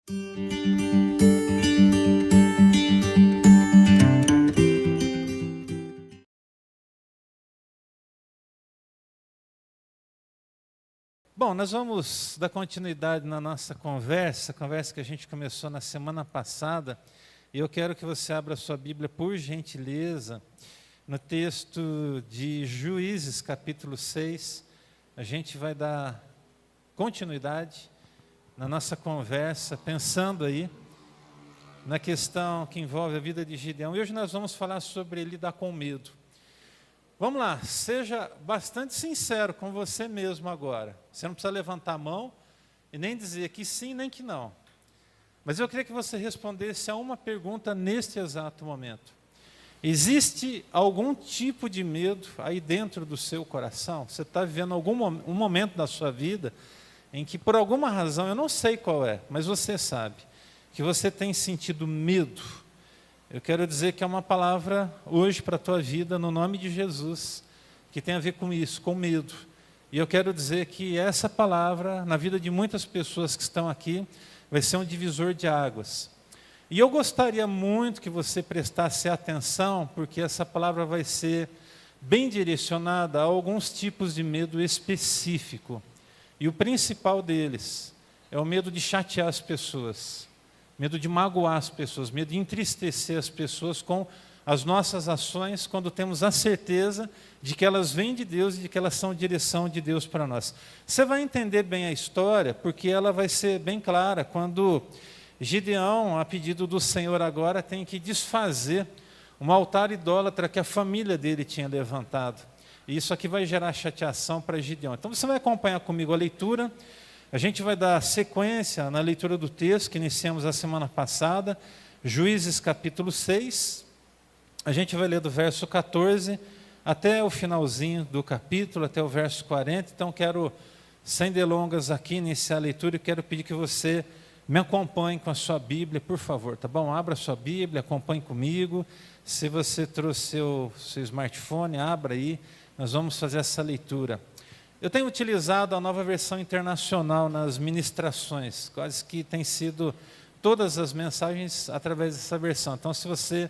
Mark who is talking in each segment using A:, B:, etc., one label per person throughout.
A: Bom, nós vamos dar continuidade na nossa conversa, a conversa que a gente começou na semana passada, e eu quero que você abra a sua Bíblia, por gentileza, no texto de Juízes, capítulo 6, a gente vai dar continuidade na nossa conversa, pensando aí na questão que envolve a vida de Gideão, e hoje nós vamos falar sobre lidar com medo. Vamos lá, seja bastante sincero com você mesmo agora. Você não precisa levantar a mão e nem dizer que sim, nem que não. Mas eu queria que você respondesse a uma pergunta neste exato momento. Existe algum tipo de medo aí dentro do seu coração? Você está vivendo um momento da sua vida em que, por alguma razão, eu não sei qual é, mas você sabe, que você tem sentido medo. Eu quero dizer que é uma palavra hoje para a tua vida, no nome de Jesus, que tem a ver com isso, com medo. E eu quero dizer que essa palavra, na vida de muitas pessoas que estão aqui, vai ser um divisor de águas. E eu gostaria muito que você prestasse atenção, porque essa palavra vai ser bem direcionada a alguns tipos de medo específico. E o principal deles é o medo de chatear as pessoas. Medo de magoar as pessoas, medo de entristecer as pessoas com as nossas ações, quando temos a certeza de que elas vêm de Deus e de que elas são direção de Deus para nós. Você vai entender bem a história, porque ela vai ser bem clara, quando Gideão, a pedido do Senhor agora, tem que desfazer um altar idólatra que a família dele tinha levantado. E isso aqui vai gerar chateação para Gideão. Então você vai acompanhar comigo a leitura. A gente vai dar sequência na leitura do texto que iniciamos a semana passada, Juízes capítulo 6. A gente vai ler do verso 14 até o finalzinho do capítulo, até o verso 40. Então quero, sem delongas aqui, iniciar a leitura e quero pedir que você me acompanhe com a sua Bíblia, por favor, tá bom? Abra a sua Bíblia, acompanhe comigo. Se você trouxe seu smartphone, abra aí, nós vamos fazer essa leitura. Eu tenho utilizado a Nova Versão Internacional nas ministrações, quase que tem sido todas as mensagens através dessa versão. Então, se você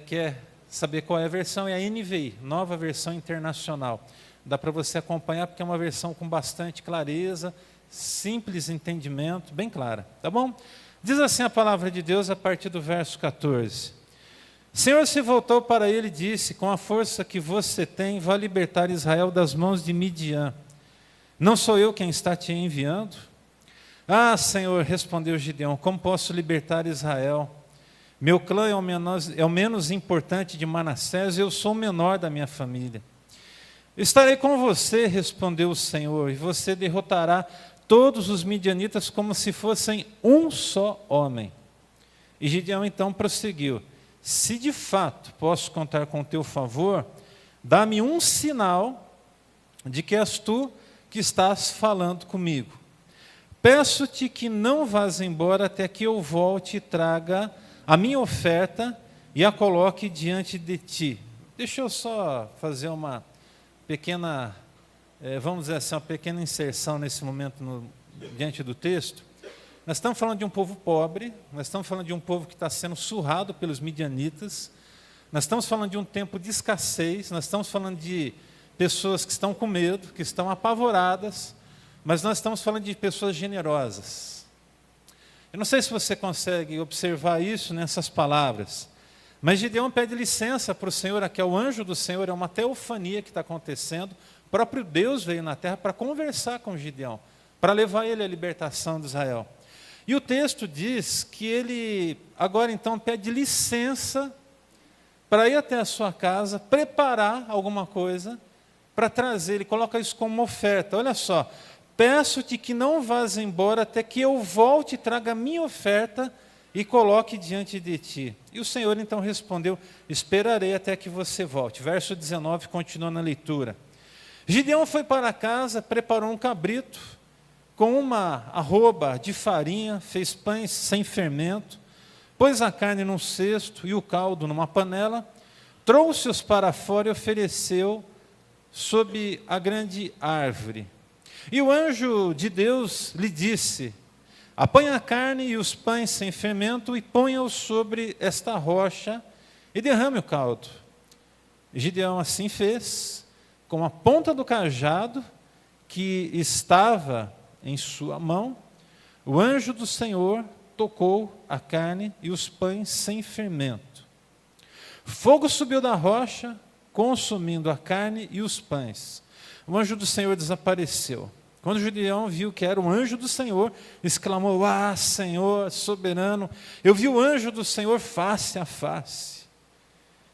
A: quer saber qual é a versão, é a NVI, Nova Versão Internacional. Dá para você acompanhar, porque é uma versão com bastante clareza, simples entendimento, bem clara, tá bom? Diz assim a palavra de Deus a partir do verso 14. O Senhor se voltou para ele e disse: com a força que você tem, vá libertar Israel das mãos de Midian. Não sou eu quem está te enviando? Ah, Senhor, respondeu Gideão, como posso libertar Israel? Meu clã é o menos importante de Manassés, eu sou o menor da minha família. Estarei com você, respondeu o Senhor, e você derrotará todos os midianitas como se fossem um só homem. E Gideão então prosseguiu: se de fato posso contar com o teu favor, dá-me um sinal de que és tu que estás falando comigo. Peço-te que não vás embora até que eu volte e traga a minha oferta e a coloque diante de ti. Deixa eu só fazer uma pequena, vamos dizer assim, uma pequena inserção nesse momento diante do texto. Nós estamos falando de um povo pobre, nós estamos falando de um povo que está sendo surrado pelos midianitas, nós estamos falando de um tempo de escassez, nós estamos falando de pessoas que estão com medo, que estão apavoradas, mas nós estamos falando de pessoas generosas. Eu não sei se você consegue observar isso nessas palavras, mas Gideão pede licença para o Senhor, aqui é o anjo do Senhor, é uma teofania que está acontecendo, o próprio Deus veio na terra para conversar com Gideão, para levar ele à libertação de Israel. E o texto diz que ele agora então pede licença para ir até a sua casa, preparar alguma coisa para trazer, ele coloca isso como uma oferta. Olha só, peço-te que não vás embora até que eu volte e traga a minha oferta e coloque diante de ti. E o Senhor então respondeu: esperarei até que você volte. Verso 19, continua na leitura. Gideão foi para casa, preparou um cabrito, com uma arroba de farinha, fez pães sem fermento, pôs a carne num cesto e o caldo numa panela, trouxe-os para fora e ofereceu sob a grande árvore. E o anjo de Deus lhe disse: Apanha a carne e os pães sem fermento e ponha-os sobre esta rocha e derrame o caldo. Gideão assim fez, com a ponta do cajado que estava em sua mão, o anjo do Senhor tocou a carne e os pães sem fermento. Fogo subiu da rocha, consumindo a carne e os pães. O anjo do Senhor desapareceu. Quando Gideão viu que era o anjo do Senhor, exclamou: "Ah, Senhor soberano, eu vi o anjo do Senhor face a face."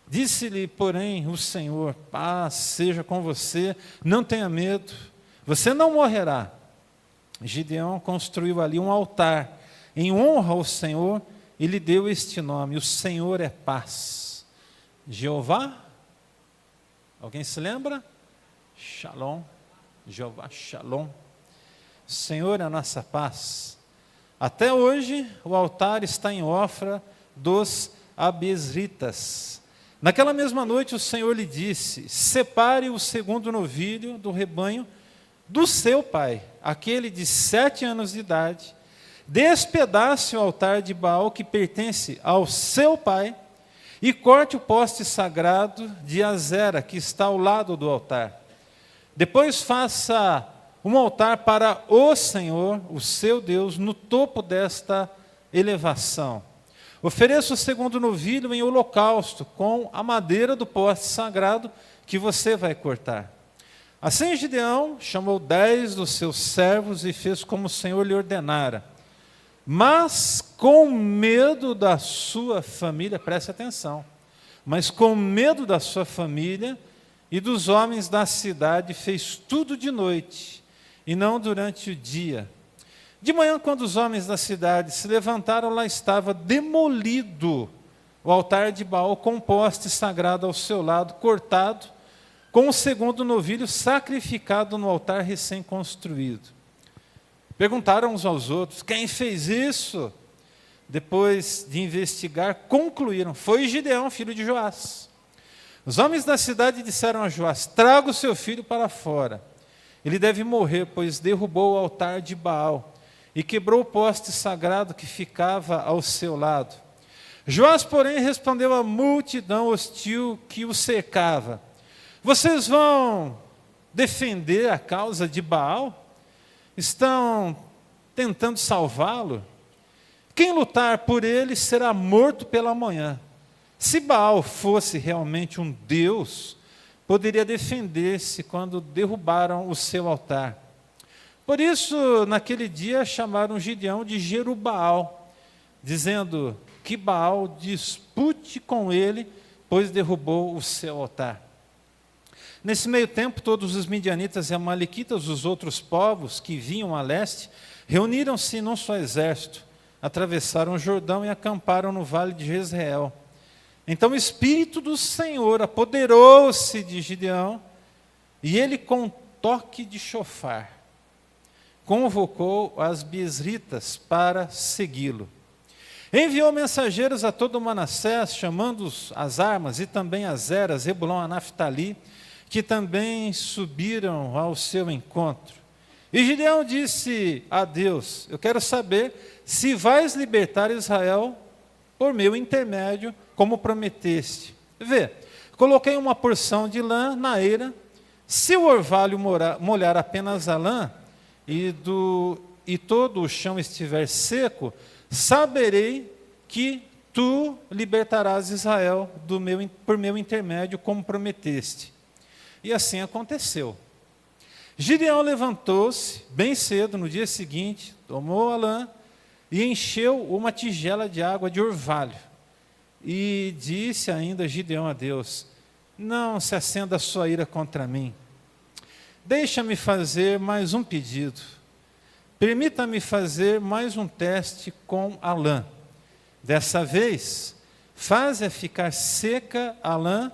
A: Disse-lhe, porém, o Senhor: "Paz seja com você, não tenha medo, você não morrerá." Gideão construiu ali um altar em honra ao Senhor e lhe deu este nome: o Senhor é paz. Jeová, alguém se lembra? Shalom, Jeová Shalom. O Senhor é a nossa paz. Até hoje o altar está em Ofra dos Abesritas. Naquela mesma noite o Senhor lhe disse: "Separe o segundo novilho do rebanho do seu pai, aquele de 7 anos de idade, despedace o altar de Baal que pertence ao seu pai e corte o poste sagrado de Azera que está ao lado do altar. Depois faça um altar para o Senhor, o seu Deus, no topo desta elevação. Ofereça o segundo novilho em holocausto com a madeira do poste sagrado que você vai cortar." Assim Gideão chamou 10 dos seus servos e fez como o Senhor lhe ordenara. Mas com medo da sua família, preste atenção, mas com medo da sua família e dos homens da cidade, fez tudo de noite e não durante o dia. De manhã, quando os homens da cidade se levantaram, lá estava demolido o altar de Baal com um poste sagrado ao seu lado, cortado, com o segundo novilho sacrificado no altar recém-construído. Perguntaram uns aos outros: "Quem fez isso?" Depois de investigar, concluíram: "Foi Gideão, filho de Joás." Os homens da cidade disseram a Joás: "Traga o seu filho para fora. Ele deve morrer, pois derrubou o altar de Baal e quebrou o poste sagrado que ficava ao seu lado." Joás, porém, respondeu à multidão hostil que o cercava: "Vocês vão defender a causa de Baal? Estão tentando salvá-lo? Quem lutar por ele será morto pela manhã. Se Baal fosse realmente um deus, poderia defender-se quando derrubaram o seu altar." Por isso, naquele dia, chamaram Gideão de Jerubaal, dizendo: "Que Baal dispute com ele, pois derrubou o seu altar." Nesse meio tempo, todos os midianitas e amalequitas, os outros povos que vinham a leste, reuniram-se num só exército, atravessaram o Jordão e acamparam no vale de Jezreel. Então o Espírito do Senhor apoderou-se de Gideão, e ele, com toque de chofar, convocou as Biesritas para segui-lo. Enviou mensageiros a todo Manassés, chamando-os às armas, e também a Zera, Zebulon, a Naftali, que também subiram ao seu encontro. E Gideão disse a Deus: "Eu quero saber se vais libertar Israel por meu intermédio, como prometeste. Vê, coloquei uma porção de lã na eira, se o orvalho molhar apenas a lã, e todo o chão estiver seco, saberei que tu libertarás Israel por meu intermédio, como prometeste." E assim aconteceu. Gideão levantou-se bem cedo no dia seguinte, tomou a lã e encheu uma tigela de água de orvalho. E disse ainda Gideão a Deus: "Não se acenda a sua ira contra mim. Deixa-me fazer mais um pedido. Permita-me fazer mais um teste com a lã. Dessa vez, faze-a ficar seca a lã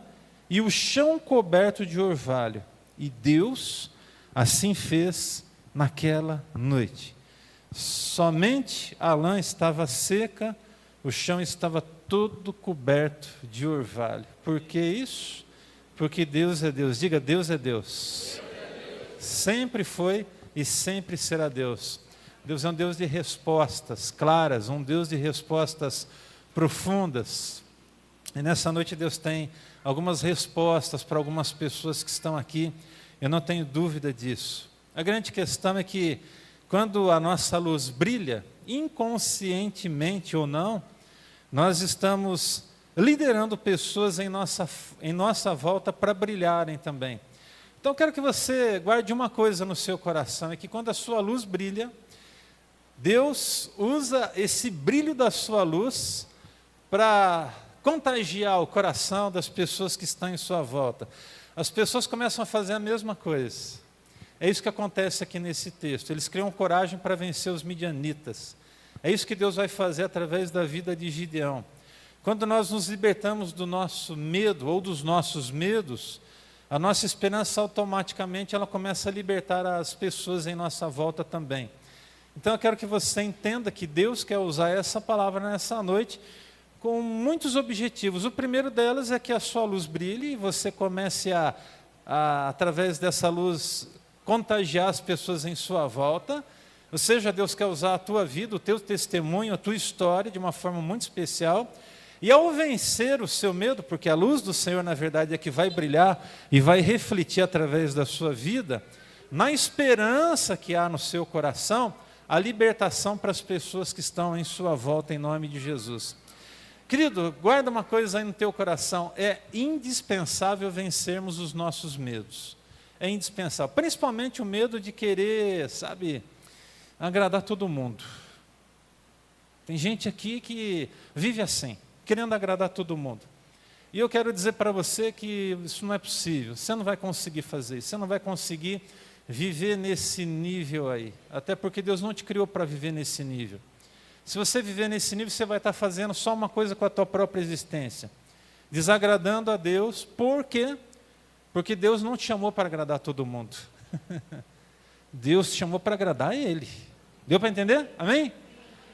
A: e o chão coberto de orvalho." E Deus assim fez naquela noite. Somente a lã estava seca, o chão estava todo coberto de orvalho. Por que isso? Porque Deus é Deus. Diga: Deus é Deus. Sempre foi e sempre será Deus. Deus é um Deus de respostas claras, um Deus de respostas profundas. E nessa noite Deus tem algumas respostas para algumas pessoas que estão aqui, eu não tenho dúvida disso. A grande questão é que quando a nossa luz brilha, inconscientemente ou não, nós estamos liderando pessoas em nossa volta para brilharem também. Então eu quero que você guarde uma coisa no seu coração, é que quando a sua luz brilha, Deus usa esse brilho da sua luz para contagiar o coração das pessoas que estão em sua volta. As pessoas começam a fazer a mesma coisa. É isso que acontece aqui nesse texto. Eles criam coragem para vencer os midianitas. É isso que Deus vai fazer através da vida de Gideão. Quando nós nos libertamos do nosso medo ou dos nossos medos, a nossa esperança automaticamente ela começa a libertar as pessoas em nossa volta também. Então eu quero que você entenda que Deus quer usar essa palavra nessa noite com muitos objetivos. O primeiro delas é que a sua luz brilhe e você comece através dessa luz, contagiar as pessoas em sua volta. Ou seja, Deus quer usar a tua vida, o teu testemunho, a tua história de uma forma muito especial. E ao vencer o seu medo, porque a luz do Senhor, na verdade, é que vai brilhar e vai refletir através da sua vida, na esperança que há no seu coração, a libertação para as pessoas que estão em sua volta, em nome de Jesus. Querido, guarda uma coisa aí no teu coração, é indispensável vencermos os nossos medos. É indispensável, principalmente o medo de querer, agradar todo mundo. Tem gente aqui que vive assim, querendo agradar todo mundo. E eu quero dizer para você que isso não é possível, você não vai conseguir fazer isso, você não vai conseguir viver nesse nível aí, até porque Deus não te criou para viver nesse nível. Se você viver nesse nível, você vai estar fazendo só uma coisa com a tua própria existência, desagradando a Deus. Por quê? Porque Deus não te chamou para agradar todo mundo. Deus te chamou para agradar a Ele. Deu para entender? Amém?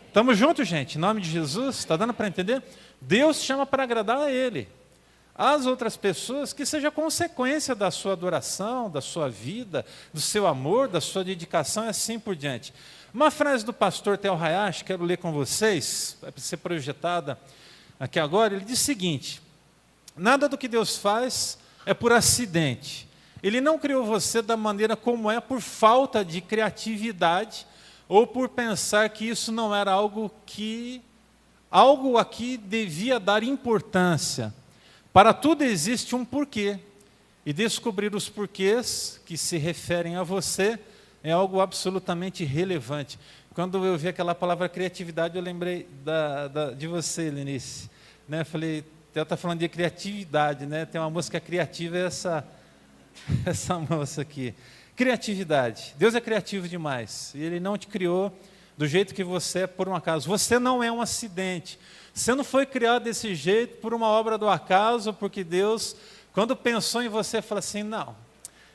A: Estamos juntos, gente, em nome de Jesus, está dando para entender? Deus te chama para agradar a Ele. As outras pessoas, que seja consequência da sua adoração, da sua vida, do seu amor, da sua dedicação e assim por diante. Uma frase do pastor Tel Hayashi, quero ler com vocês, vai ser projetada aqui agora. Ele diz o seguinte: nada do que Deus faz é por acidente. Ele não criou você da maneira como é por falta de criatividade ou por pensar que isso não era algo aqui devia dar importância. Para tudo existe um porquê. E descobrir os porquês que se referem a você é algo absolutamente relevante. Quando eu vi aquela palavra criatividade, eu lembrei de você, Lenice. Né? Falei, ela está falando de criatividade, né? Tem uma música criativa, essa moça aqui. Criatividade. Deus é criativo demais. E Ele não te criou do jeito que você é por um acaso. Você não é um acidente. Você não foi criado desse jeito por uma obra do acaso, porque Deus, quando pensou em você, falou assim, não,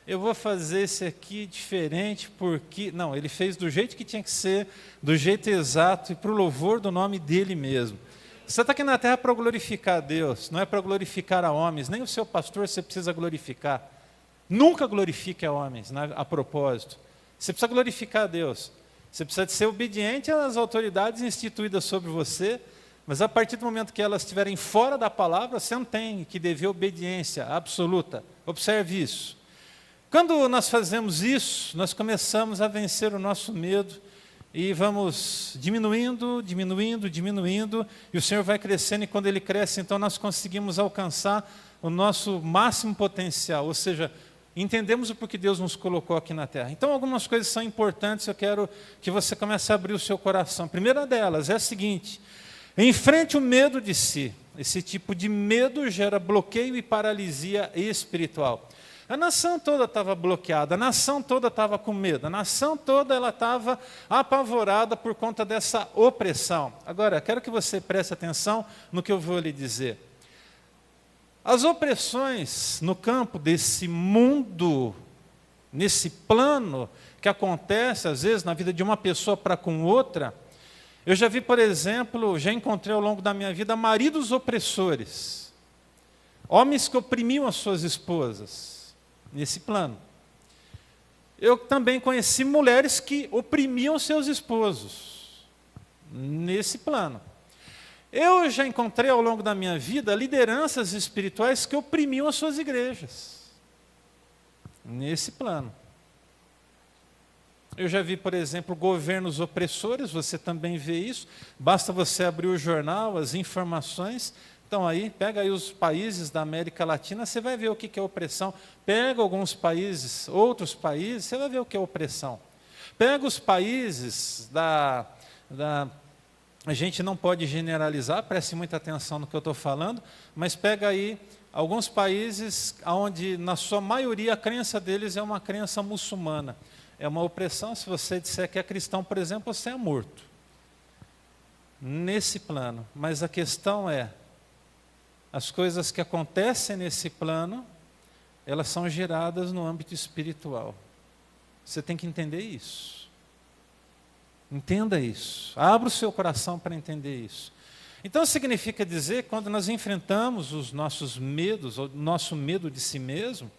A: eu vou fazer esse aqui diferente, porque... Não, Ele fez do jeito que tinha que ser, do jeito exato e para o louvor do nome dEle mesmo. Você está aqui na terra para glorificar a Deus, não é para glorificar a homens, nem o seu pastor você precisa glorificar. Nunca glorifique a homens, a propósito. Você precisa glorificar a Deus. Você precisa de ser obediente às autoridades instituídas sobre você, mas a partir do momento que elas estiverem fora da palavra, você não tem que dever obediência absoluta. Observe isso. Quando nós fazemos isso, nós começamos a vencer o nosso medo e vamos diminuindo, e o Senhor vai crescendo, e quando Ele cresce, então nós conseguimos alcançar o nosso máximo potencial, ou seja, entendemos o porquê Deus nos colocou aqui na terra. Então algumas coisas são importantes, eu quero que você comece a abrir o seu coração. A primeira delas é a seguinte: enfrente o medo de si. Esse tipo de medo gera bloqueio e paralisia espiritual. A nação toda estava bloqueada, a nação toda estava com medo, a nação toda ela estava apavorada por conta dessa opressão. Agora, quero que você preste atenção no que eu vou lhe dizer. As opressões no campo desse mundo, nesse plano que acontece às vezes na vida de uma pessoa para com outra, eu já vi, por exemplo, já encontrei ao longo da minha vida maridos opressores, homens que oprimiam as suas esposas, nesse plano. Eu também conheci mulheres que oprimiam seus esposos, nesse plano. Eu já encontrei ao longo da minha vida lideranças espirituais que oprimiam as suas igrejas, nesse plano. Eu já vi, por exemplo, governos opressores, você também vê isso, basta você abrir o jornal, as informações. Então aí, pega aí os países da América Latina, você vai ver o que é opressão. Pega alguns países, outros países, você vai ver o que é opressão. Pega os países a gente não pode generalizar, preste muita atenção no que eu estou falando, mas pega aí alguns países onde, na sua maioria, a crença deles é uma crença muçulmana. É uma opressão. Se você disser que é cristão, por exemplo, você é morto. Nesse plano. Mas a questão é, as coisas que acontecem nesse plano, elas são geradas no âmbito espiritual. Você tem que entender isso. Entenda isso. Abra o seu coração para entender isso. Então significa dizer que quando nós enfrentamos os nossos medos, o nosso medo de si mesmo,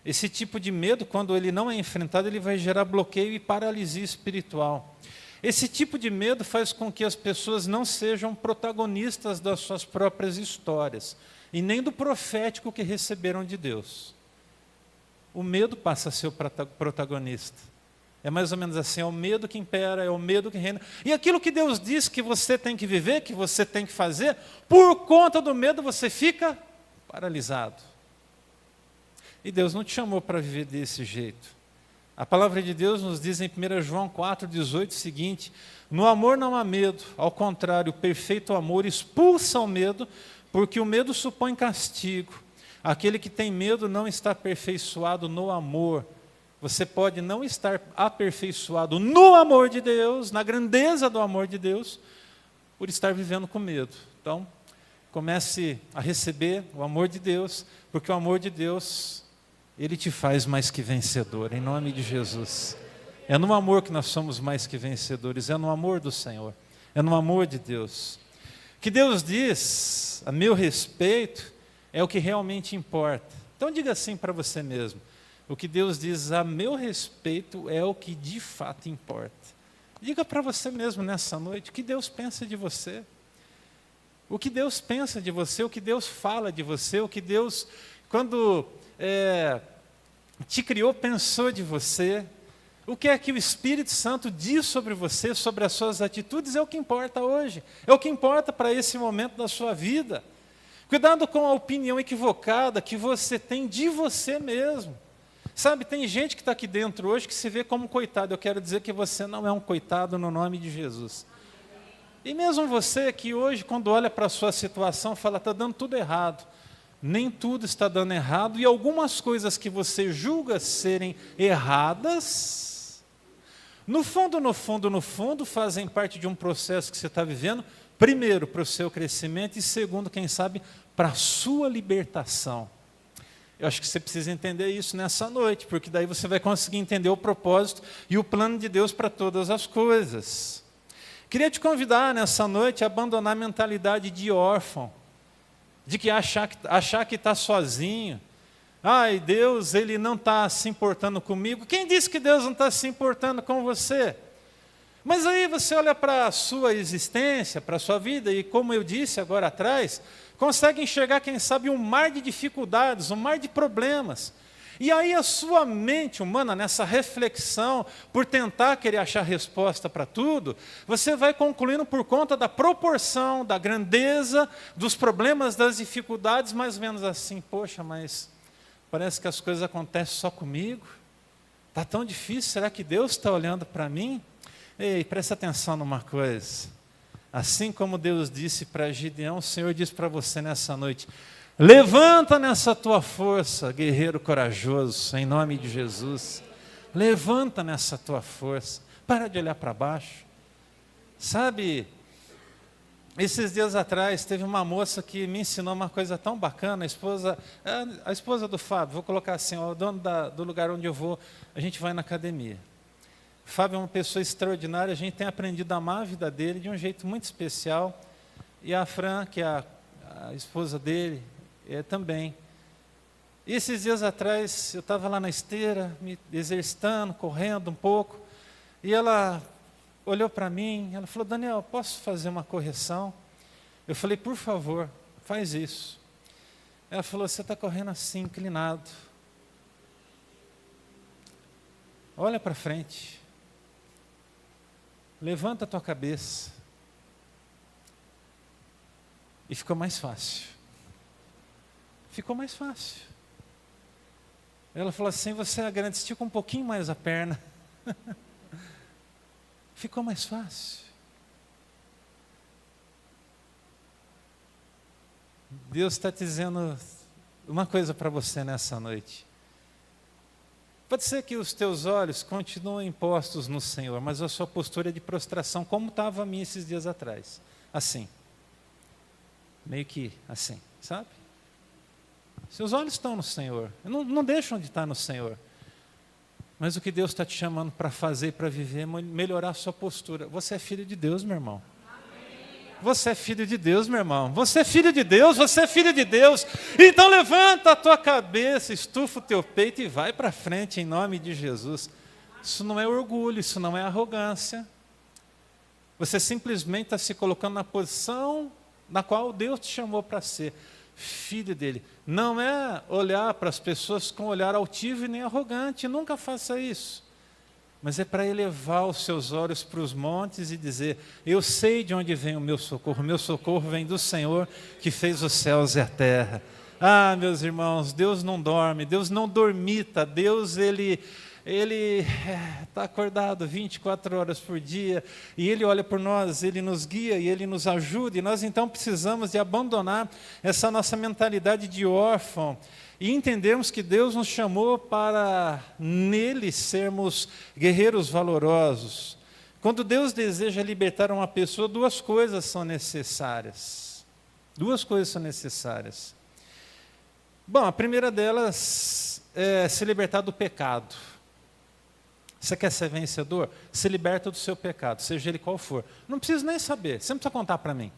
A: esse tipo de medo, quando ele não é enfrentado, ele vai gerar bloqueio e paralisia espiritual. Esse tipo de medo faz com que as pessoas não sejam protagonistas das suas próprias histórias, e nem do profético que receberam de Deus. O medo passa a ser o protagonista. É mais ou menos assim, é o medo que impera, é o medo que reina. E aquilo que Deus diz que você tem que viver, que você tem que fazer, por conta do medo você fica paralisado. E Deus não te chamou para viver desse jeito. A palavra de Deus nos diz em 1 João 4,18 o seguinte: no amor não há medo, ao contrário, o perfeito amor expulsa o medo, porque o medo supõe castigo. Aquele que tem medo não está aperfeiçoado no amor. Você pode não estar aperfeiçoado no amor de Deus, na grandeza do amor de Deus, por estar vivendo com medo. Então, comece a receber o amor de Deus, porque o amor de Deus, ele te faz mais que vencedor, em nome de Jesus. É no amor que nós somos mais que vencedores, é no amor do Senhor, é no amor de Deus. O que Deus diz a meu respeito é o que realmente importa. Então diga assim para você mesmo: o que Deus diz a meu respeito é o que de fato importa. Diga para você mesmo nessa noite o que Deus pensa de você. O que Deus pensa de você, o que Deus fala de você, o que Deus, quando te criou, pensou de você. O que é que o Espírito Santo diz sobre você, sobre as suas atitudes, é o que importa hoje. É o que importa para esse momento da sua vida. Cuidado com a opinião equivocada que você tem de você mesmo. Sabe, tem gente que está aqui dentro hoje que se vê como coitado. Eu quero dizer que você não é um coitado no nome de Jesus. E mesmo você que hoje, quando olha para a sua situação, fala, está dando tudo errado. Nem tudo está dando errado, e algumas coisas que você julga serem erradas, no fundo, fazem parte de um processo que você está vivendo, primeiro, para o seu crescimento, e segundo, quem sabe, para a sua libertação. Eu acho que você precisa entender isso nessa noite, porque daí você vai conseguir entender o propósito e o plano de Deus para todas as coisas. Queria te convidar nessa noite a abandonar a mentalidade de órfão, de que achar que está sozinho. Ai, Deus, Ele não está se importando comigo. Quem disse que Deus não está se importando com você? Mas aí você olha para a sua existência, para a sua vida, e como eu disse agora atrás, consegue enxergar, quem sabe, um mar de dificuldades, um mar de problemas. E aí a sua mente humana, nessa reflexão, por tentar querer achar resposta para tudo, você vai concluindo por conta da proporção, da grandeza, dos problemas, das dificuldades, mais ou menos assim, poxa, mas parece que as coisas acontecem só comigo. Está tão difícil, será que Deus está olhando para mim? Ei, presta atenção numa coisa. Assim como Deus disse para Gideão, o Senhor diz para você nessa noite: levanta nessa tua força, guerreiro corajoso, em nome de Jesus. Levanta nessa tua força. Para de olhar para baixo. Sabe, esses dias atrás, teve uma moça que me ensinou uma coisa tão bacana, a esposa do Fábio, vou colocar assim, o dono do lugar onde eu vou, a gente vai na academia. O Fábio é uma pessoa extraordinária, a gente tem aprendido a amar a vida dele de um jeito muito especial. E a Fran, que é a esposa dele, também. E esses dias atrás, eu estava lá na esteira, me exercitando, correndo um pouco, e ela olhou para mim, ela falou, Daniel, posso fazer uma correção? Eu falei, por favor, faz isso. Ela falou, você está correndo assim, inclinado. Olha para frente. Levanta a tua cabeça. E ficou mais fácil. Ficou mais fácil. Ela falou assim, você é grande, estica um pouquinho mais a perna. Ficou mais fácil. Deus está dizendo uma coisa para você nessa noite. Pode ser que os teus olhos continuem postos no Senhor, mas a sua postura é de prostração, como estava a minha esses dias atrás. Assim. Meio que assim, sabe? Seus olhos estão no Senhor, não deixam de estar no Senhor. Mas o que Deus está te chamando para fazer, para viver, é melhorar a sua postura. Você é filho de Deus, meu irmão. Você é filho de Deus, meu irmão. Você é filho de Deus, você é filho de Deus. Então levanta a tua cabeça, estufa o teu peito e vai para frente em nome de Jesus. Isso não é orgulho, isso não é arrogância. Você simplesmente está se colocando na posição na qual Deus te chamou para ser filho dele. Não é olhar para as pessoas com um olhar altivo e nem arrogante, nunca faça isso. Mas é para elevar os seus olhos para os montes e dizer, eu sei de onde vem o meu socorro vem do Senhor que fez os céus e a terra. Ah, meus irmãos, Deus não dorme, Deus não dormita, Deus Ele está acordado 24 horas por dia, e Ele olha por nós, Ele nos guia e Ele nos ajuda, e nós então precisamos de abandonar essa nossa mentalidade de órfão, e entendermos que Deus nos chamou para nele sermos guerreiros valorosos. Quando Deus deseja libertar uma pessoa, duas coisas são necessárias. Duas coisas são necessárias. Bom, a primeira delas é se libertar do pecado. Você quer ser vencedor? Se liberta do seu pecado, seja ele qual for. Não preciso nem saber, você não precisa contar para mim.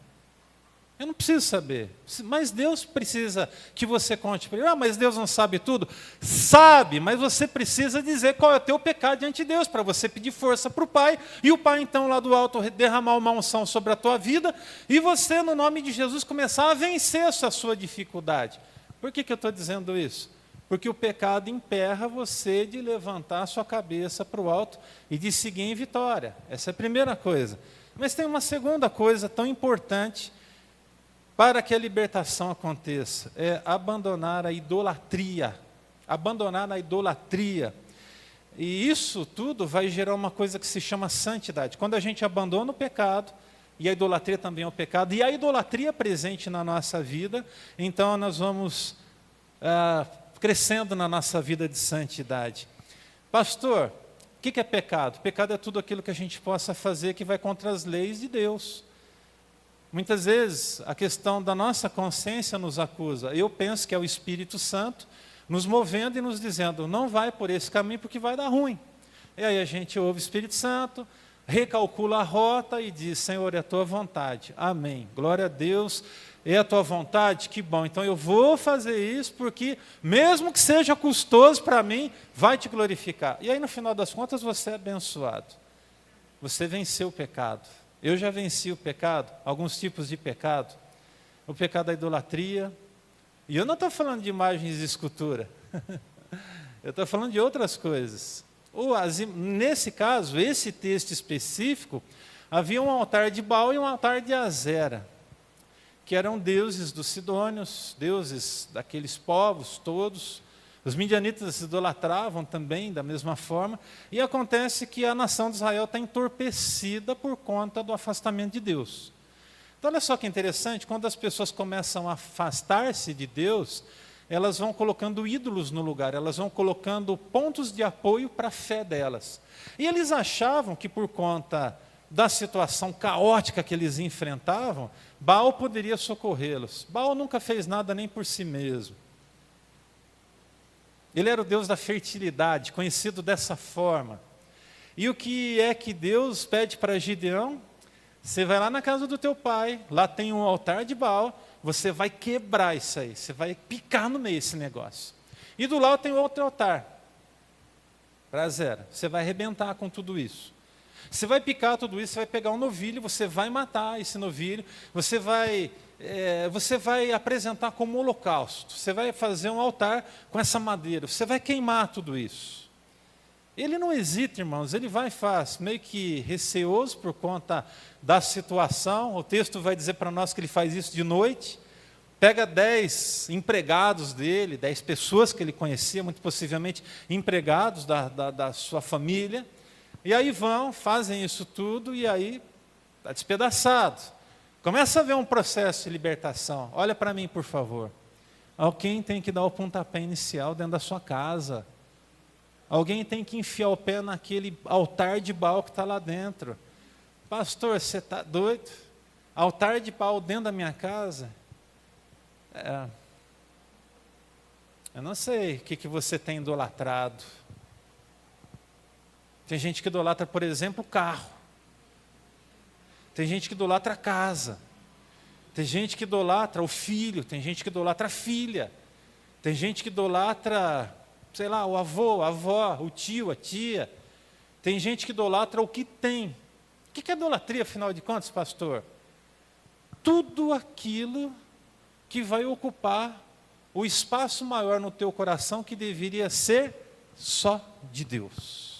A: Eu não preciso saber, mas Deus precisa que você conte para ele. Ah, mas Deus não sabe tudo? Sabe, mas você precisa dizer qual é o teu pecado diante de Deus, para você pedir força para o Pai, e o Pai então lá do alto derramar uma unção sobre a tua vida, e você no nome de Jesus começar a vencer essa sua dificuldade. Por que eu estou dizendo isso? Porque o pecado emperra você de levantar a sua cabeça para o alto e de seguir em vitória. Essa é a primeira coisa. Mas tem uma segunda coisa tão importante para que a libertação aconteça. É abandonar a idolatria. Abandonar a idolatria. E isso tudo vai gerar uma coisa que se chama santidade. Quando a gente abandona o pecado, e a idolatria também é o pecado, e a idolatria presente na nossa vida, então nós vamos crescendo na nossa vida de santidade. Pastor, o que é pecado? Pecado é tudo aquilo que a gente possa fazer que vai contra as leis de Deus. Muitas vezes a questão da nossa consciência nos acusa. Eu penso que é o Espírito Santo nos movendo e nos dizendo, não vai por esse caminho porque vai dar ruim. E aí a gente ouve o Espírito Santo, recalcula a rota e diz, Senhor, é a tua vontade. Amém. Glória a Deus. É a tua vontade? Que bom, então eu vou fazer isso porque, mesmo que seja custoso para mim, vai te glorificar. E aí no final das contas você é abençoado. Você venceu o pecado. Eu já venci o pecado, alguns tipos de pecado. O pecado da idolatria. E eu não estou falando de imagens de escultura. Eu estou falando de outras coisas. Nesse caso, esse texto específico, havia um altar de Baal e um altar de Azera, que eram deuses dos sidônios, deuses daqueles povos todos. Os midianitas idolatravam também da mesma forma, e acontece que a nação de Israel está entorpecida por conta do afastamento de Deus. Então olha só que interessante, quando as pessoas começam a afastar-se de Deus, elas vão colocando ídolos no lugar, elas vão colocando pontos de apoio para a fé delas. E eles achavam que por conta da situação caótica que eles enfrentavam, Baal poderia socorrê-los. Baal nunca fez nada nem por si mesmo. Ele era o Deus da fertilidade, conhecido dessa forma. E o que é que Deus pede para Gideão? Você vai lá na casa do teu pai, lá tem um altar de Baal, você vai quebrar isso aí, você vai picar no meio esse negócio. E do lado tem outro altar. Prazera, você vai arrebentar com tudo isso. Você vai picar tudo isso, você vai pegar um novilho, você vai matar esse novilho, você vai apresentar como holocausto, você vai fazer um altar com essa madeira, você vai queimar tudo isso. Ele não hesita, irmãos, ele vai e faz, meio que receoso por conta da situação. O texto vai dizer para nós que ele faz isso de noite, pega 10 empregados dele, 10 pessoas que ele conhecia, muito possivelmente empregados da sua família, e aí fazem isso tudo, e aí está despedaçado. Começa a ver um processo de libertação. Olha para mim, por favor. Alguém tem que dar o pontapé inicial dentro da sua casa. Alguém tem que enfiar o pé naquele altar de Baal que está lá dentro. Pastor, você está doido? Altar de Baal dentro da minha casa? Eu não sei o que você tem idolatrado. Tem gente que idolatra, por exemplo, o carro. Tem gente que idolatra a casa. Tem gente que idolatra o filho. Tem gente que idolatra a filha. Tem gente que idolatra, sei lá, o avô, a avó, o tio, a tia. Tem gente que idolatra o que tem. O que é idolatria, afinal de contas, pastor? Tudo aquilo que vai ocupar o espaço maior no teu coração que deveria ser só de Deus.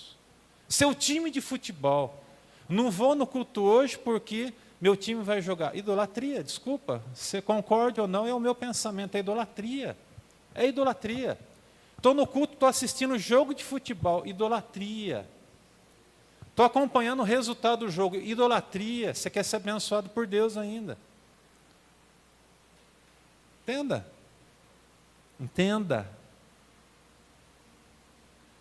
A: Seu time de futebol. Não vou no culto hoje porque meu time vai jogar. Idolatria, desculpa. Você concorde ou não, é o meu pensamento. É idolatria. É idolatria. Estou no culto, estou assistindo jogo de futebol. Idolatria. Estou acompanhando o resultado do jogo. Idolatria. Você quer ser abençoado por Deus ainda. Entenda. Entenda.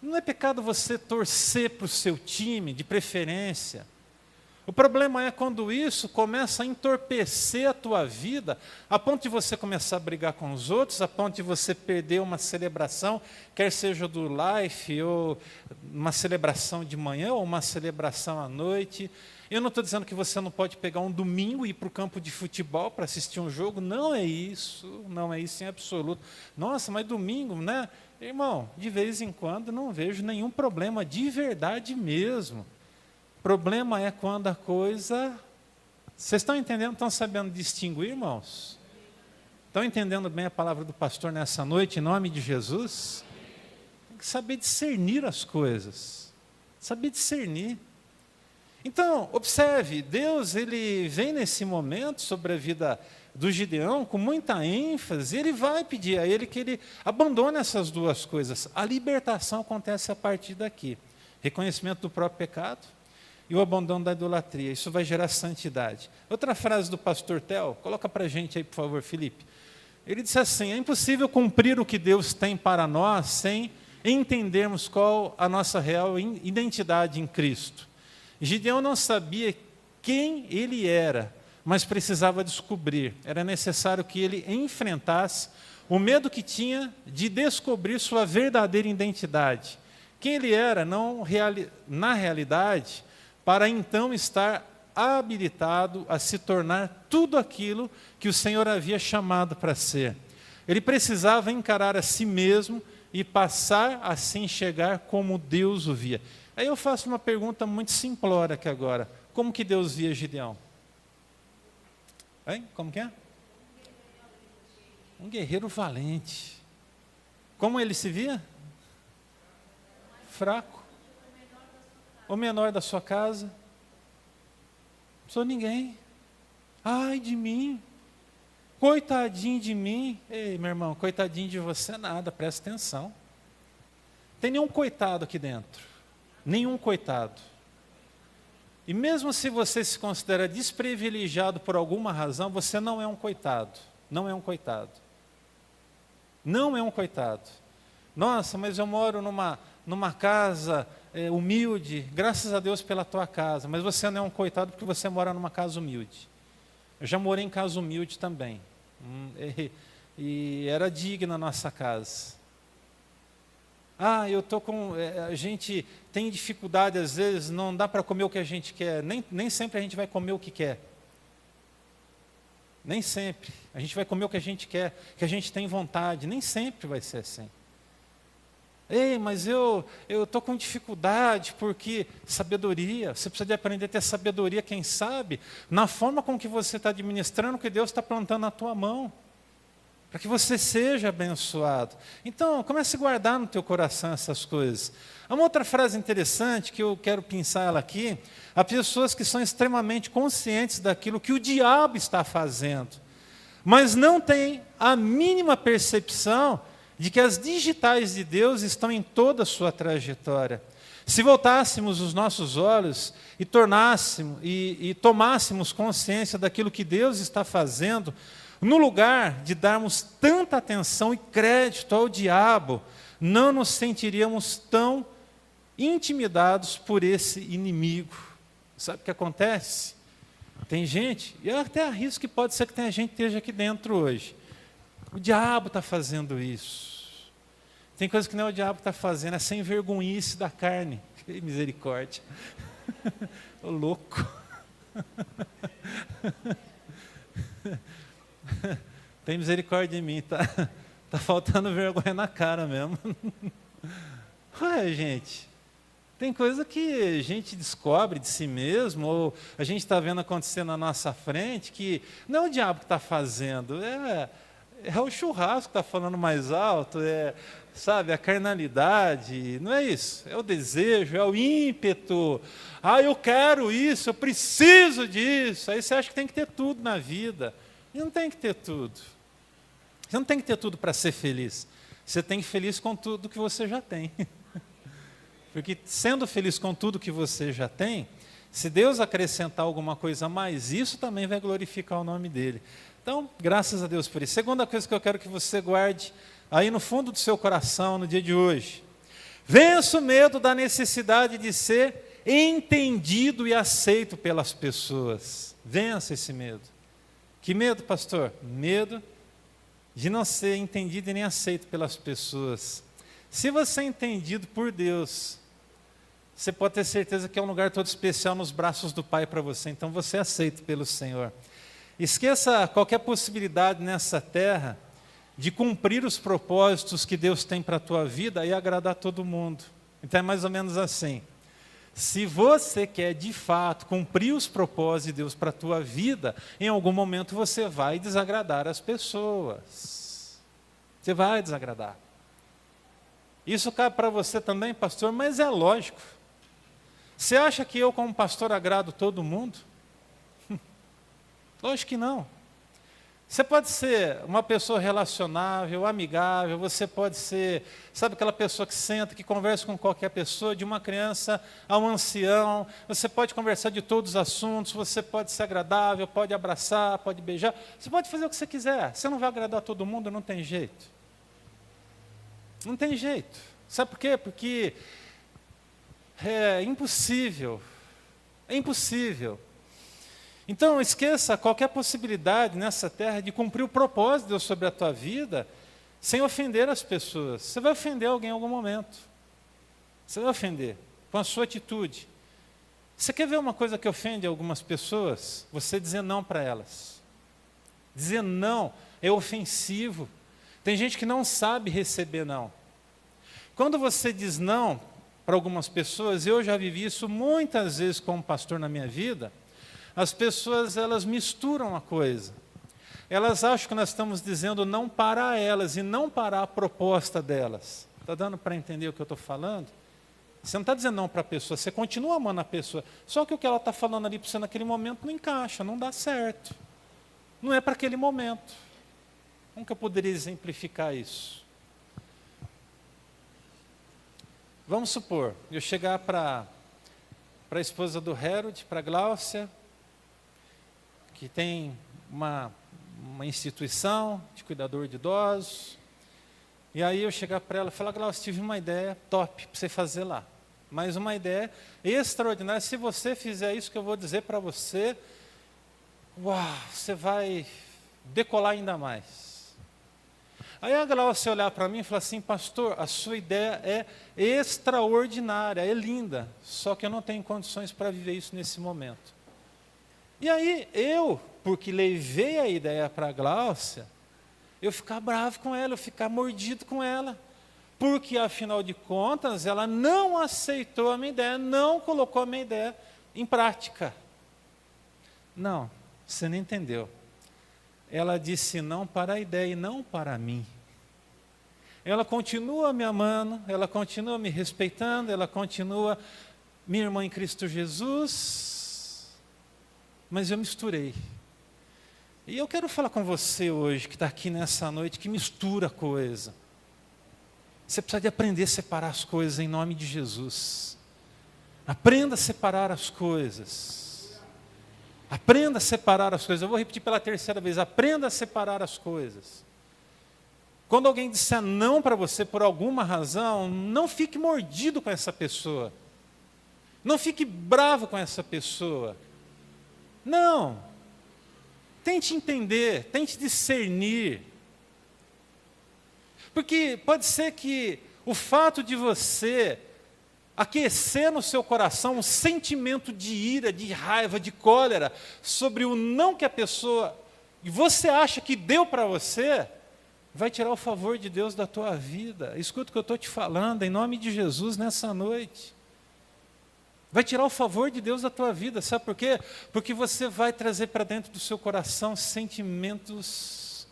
A: Não é pecado você torcer para o seu time, de preferência. O problema é quando isso começa a entorpecer a tua vida, a ponto de você começar a brigar com os outros, a ponto de você perder uma celebração, quer seja do Life, ou uma celebração de manhã, ou uma celebração à noite. Eu não estou dizendo que você não pode pegar um domingo e ir para o campo de futebol para assistir um jogo, não é isso em absoluto. Nossa, mas domingo, né? Irmão, de vez em quando não vejo nenhum problema, de verdade mesmo. O problema é quando a coisa... Vocês estão entendendo, estão sabendo distinguir, irmãos? Estão entendendo bem a palavra do pastor nessa noite, em nome de Jesus? Tem que saber discernir as coisas. Saber discernir. Então, observe, Deus ele vem nesse momento sobre a vida do Gideão com muita ênfase, ele vai pedir a ele que ele abandone essas duas coisas. A libertação acontece a partir daqui. Reconhecimento do próprio pecado e o abandono da idolatria. Isso vai gerar santidade. Outra frase do pastor Theo, coloca para a gente aí, por favor, Felipe. Ele disse assim: é impossível cumprir o que Deus tem para nós sem entendermos qual a nossa real identidade em Cristo. Gideão não sabia quem ele era, mas precisava descobrir. Era necessário que ele enfrentasse o medo que tinha de descobrir sua verdadeira identidade. Quem ele era, na realidade, para então estar habilitado a se tornar tudo aquilo que o Senhor havia chamado para ser. Ele precisava encarar a si mesmo e passar a se enxergar como Deus o via. Aí eu faço uma pergunta muito simplória aqui agora. Como que Deus via Gideão? Hein? Como que é? Um guerreiro valente. Como ele se via? Fraco. O menor da sua casa. Não sou ninguém. Ai de mim. Coitadinho de mim. Ei, meu irmão, coitadinho de você nada, presta atenção. Tem nenhum coitado aqui dentro. Nenhum coitado. E mesmo se você se considera desprivilegiado por alguma razão, você não é um coitado. Não é um coitado. Não é um coitado. Nossa, mas eu moro numa casa humilde, graças a Deus pela tua casa, mas você não é um coitado porque você mora numa casa humilde. Eu já morei em casa humilde também. E era digna a nossa casa. Eu estou com... a gente tem dificuldade, às vezes, não dá para comer o que a gente quer. Nem sempre a gente vai comer o que quer. Nem sempre. A gente vai comer o que a gente quer, que a gente tem vontade. Nem sempre vai ser assim. Ei, mas eu estou com dificuldade, porque sabedoria, você precisa de aprender a ter sabedoria, quem sabe, na forma com que você está administrando o que Deus está plantando na tua mão, para que você seja abençoado. Então, comece a guardar no teu coração essas coisas. Há uma outra frase interessante, que eu quero pensar ela aqui, há pessoas que são extremamente conscientes daquilo que o diabo está fazendo, mas não têm a mínima percepção de que as digitais de Deus estão em toda a sua trajetória. Se voltássemos os nossos olhos e tomássemos consciência daquilo que Deus está fazendo, no lugar de darmos tanta atenção e crédito ao diabo, não nos sentiríamos tão intimidados por esse inimigo. Sabe o que acontece? Tem gente, e eu até arrisco que pode ser que tenha gente que esteja aqui dentro hoje. O diabo está fazendo isso. Tem coisa que não é o diabo que está fazendo, é sem vergonhice da carne. Que misericórdia. Ô louco. Tem misericórdia de mim, tá faltando vergonha na cara mesmo. Ué, gente, tem coisa que a gente descobre de si mesmo, ou a gente está vendo acontecer na nossa frente, que não é o diabo que está fazendo, é o churrasco que está falando mais alto, sabe, a carnalidade, não é isso, é o desejo, é o ímpeto. Eu quero isso, eu preciso disso. Aí você acha que tem que ter tudo na vida. E não tem que ter tudo. Você não tem que ter tudo para ser feliz. Você tem que ser feliz com tudo que você já tem. Porque sendo feliz com tudo que você já tem, se Deus acrescentar alguma coisa a mais, isso também vai glorificar o nome dele. Então, graças a Deus por isso. Segunda coisa que eu quero que você guarde aí no fundo do seu coração no dia de hoje. Vença o medo da necessidade de ser entendido e aceito pelas pessoas. Vença esse medo. Que medo, pastor? Medo de não ser entendido e nem aceito pelas pessoas. Se você é entendido por Deus, você pode ter certeza que é um lugar todo especial nos braços do Pai para você. Então você é aceito pelo Senhor. Esqueça qualquer possibilidade nessa terra de cumprir os propósitos que Deus tem para a tua vida e agradar todo mundo. Então é mais ou menos assim. Se você quer de fato cumprir os propósitos de Deus para a tua vida, em algum momento você vai desagradar as pessoas. Você vai desagradar. Isso cabe para você também, pastor, mas é lógico. Você acha que eu, como pastor, agrado todo mundo? Lógico que não. Você pode ser uma pessoa relacionável, amigável, você pode ser, sabe, aquela pessoa que senta, que conversa com qualquer pessoa, de uma criança a um ancião, você pode conversar de todos os assuntos, você pode ser agradável, pode abraçar, pode beijar, você pode fazer o que você quiser, você não vai agradar todo mundo, não tem jeito. Não tem jeito. Sabe por quê? Porque é impossível. É impossível. Então, esqueça qualquer possibilidade nessa terra de cumprir o propósito de Deus sobre a tua vida sem ofender as pessoas. Você vai ofender alguém em algum momento. Você vai ofender com a sua atitude. Você quer ver uma coisa que ofende algumas pessoas? Você dizer não para elas. Dizer não é ofensivo. Tem gente que não sabe receber não. Quando você diz não para algumas pessoas, eu já vivi isso muitas vezes como pastor na minha vida, as pessoas, elas misturam a coisa. Elas acham que nós estamos dizendo não para elas e não para a proposta delas. Está dando para entender o que eu estou falando? Você não está dizendo não para a pessoa, você continua amando a pessoa. Só que o que ela está falando ali para você naquele momento não encaixa, não dá certo. Não é para aquele momento. Como que eu poderia exemplificar isso? Vamos supor, eu chegar para a esposa do Harold, para a Gláucia, que tem uma instituição de cuidador de idosos, e aí eu chegar para ela e falar, Gláucia, tive uma ideia top para você fazer lá, mas uma ideia extraordinária, se você fizer isso que eu vou dizer para você, uau, você vai decolar ainda mais. Aí a Gláucia olhar para mim e falar assim, pastor, a sua ideia é extraordinária, é linda, só que eu não tenho condições para viver isso nesse momento. E aí eu, porque levei a ideia para a Gláucia, eu ficar bravo com ela, eu ficar mordido com ela, porque afinal de contas ela não aceitou a minha ideia, não colocou a minha ideia em prática. Não, você não entendeu. Ela disse não para a ideia e não para mim. Ela continua me amando, ela continua me respeitando, ela continua minha irmã em Cristo Jesus, mas eu misturei. E eu quero falar com você hoje, que está aqui nessa noite, que mistura a coisa. Você precisa de aprender a separar as coisas em nome de Jesus. Aprenda a separar as coisas. Aprenda a separar as coisas. Eu vou repetir pela terceira vez. Aprenda a separar as coisas. Quando alguém disser não para você por alguma razão, não fique mordido com essa pessoa. Não fique bravo com essa pessoa. Não. Tente entender, tente discernir. Porque pode ser que o fato de você aquecer no seu coração um sentimento de ira, de raiva, de cólera, sobre o não que a pessoa, e você acha que deu para você, vai tirar o favor de Deus da tua vida. Escuta o que eu estou te falando, em nome de Jesus, nessa noite. Vai tirar o favor de Deus da tua vida, sabe por quê? Porque você vai trazer para dentro do seu coração sentimentos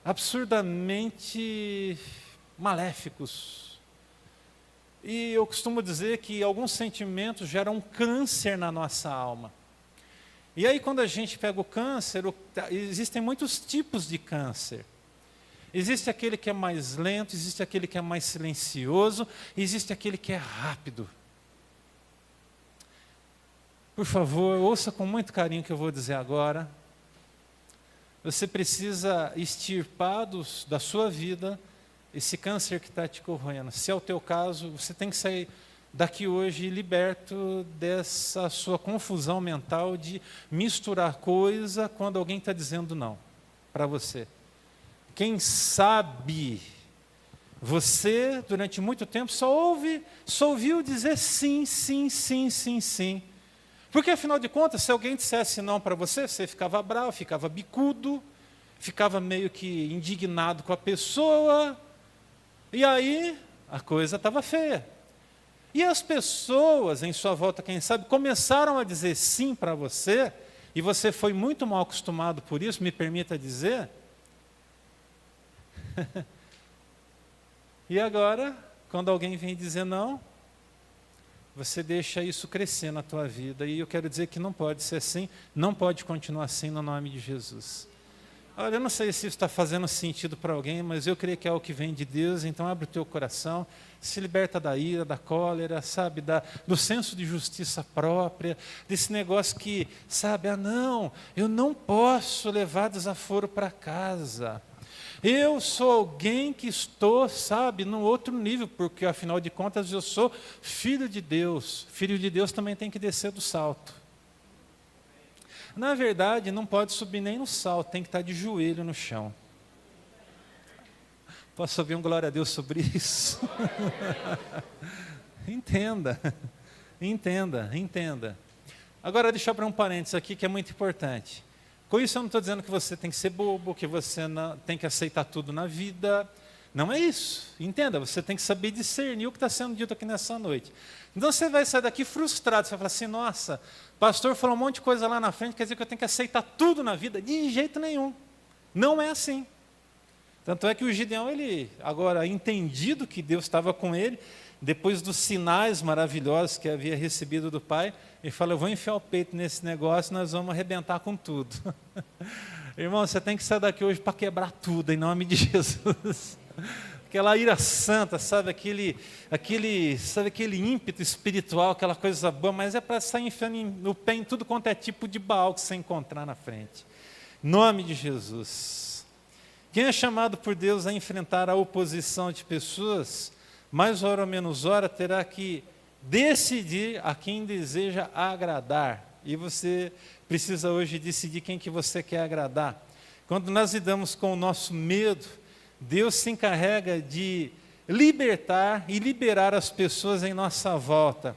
A: absurdamente maléficos. E eu costumo dizer que alguns sentimentos geram um câncer na nossa alma. E aí quando a gente pega o câncer, existem muitos tipos de câncer. Existe aquele que é mais lento, existe aquele que é mais silencioso, existe aquele que é rápido. Por favor, ouça com muito carinho o que eu vou dizer agora. Você precisa extirpar da sua vida esse câncer que está te corroendo. Se é o teu caso, você tem que sair daqui hoje liberto dessa sua confusão mental de misturar coisa quando alguém está dizendo não para você. Quem sabe, você durante muito tempo só ouviu dizer sim, sim, sim, sim, sim. Porque, afinal de contas, se alguém dissesse não para você, você ficava bravo, ficava bicudo, ficava meio que indignado com a pessoa, e aí a coisa estava feia. E as pessoas em sua volta, quem sabe, começaram a dizer sim para você, e você foi muito mal acostumado por isso, me permita dizer. E agora, quando alguém vem dizer não, você deixa isso crescer na tua vida. E eu quero dizer que não pode ser assim, não pode continuar assim no nome de Jesus. Olha, eu não sei se isso está fazendo sentido para alguém, mas eu creio que é o que vem de Deus, então abre o teu coração, se liberta da ira, da cólera, sabe, do senso de justiça própria, desse negócio que, sabe, não, eu não posso levar desaforo para casa. Eu sou alguém que estou, sabe, num outro nível, porque afinal de contas eu sou filho de Deus. Filho de Deus também tem que descer do salto. Na verdade, não pode subir nem no salto, tem que estar de joelho no chão. Posso ouvir um glória a Deus sobre isso? Entenda, entenda, entenda. Agora deixa eu abrir um parênteses aqui que é muito importante. Com isso eu não estou dizendo que você tem que ser bobo, que você não, tem que aceitar tudo na vida. Não é isso. Entenda, você tem que saber discernir o que está sendo dito aqui nessa noite. Então você vai sair daqui frustrado, você vai falar assim, nossa, o pastor falou um monte de coisa lá na frente, quer dizer que eu tenho que aceitar tudo na vida? De jeito nenhum. Não é assim. Tanto é que o Gideão, ele, agora entendido que Deus estava com ele, depois dos sinais maravilhosos que havia recebido do Pai, ele fala, eu vou enfiar o peito nesse negócio, nós vamos arrebentar com tudo. Irmão, você tem que sair daqui hoje para quebrar tudo, em nome de Jesus. Aquela ira santa, sabe, aquele ímpeto espiritual, aquela coisa boa, mas é para sair enfiando o pé em tudo quanto é tipo de Baal que você encontrar na frente. Em nome de Jesus. Quem é chamado por Deus a enfrentar a oposição de pessoas, mais hora ou menos hora, terá que decidir a quem deseja agradar. E você precisa hoje decidir quem que você quer agradar. Quando nós lidamos com o nosso medo, Deus se encarrega de libertar e liberar as pessoas em nossa volta.